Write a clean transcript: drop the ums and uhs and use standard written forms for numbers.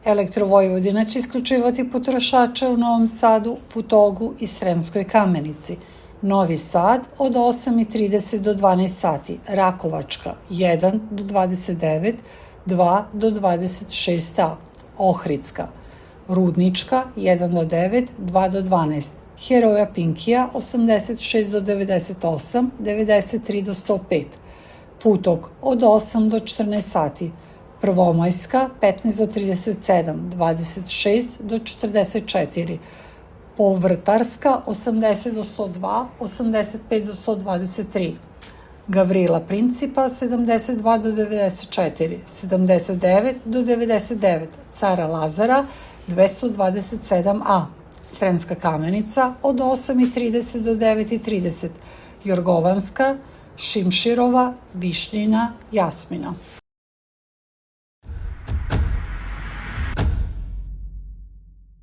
Elektrovojvodina će isključivati potrošače u Novom Sadu, Futogu i Sremskoj Kamenici. Novi Sad od 8:30 do 12 sati, Rakovačka 1 do 29, 2 do 26a, Ohridska, Rudnička 1 do 9, 2 do 12, Heroja Pinkija 86 do 98, 93 do 105, Futog od 8 do 14 sati, Prvomajska 15 do 37, 26 do 44, Povrtarska 80 do 102, 85 do 123, Gavrila Principa 72 do 94, 79 do 99, Cara Lazara 227a, Sremska Kamenica od 8:30 do 9:30, Jorgovanska, Šimširova, Višnjina, Jasmina.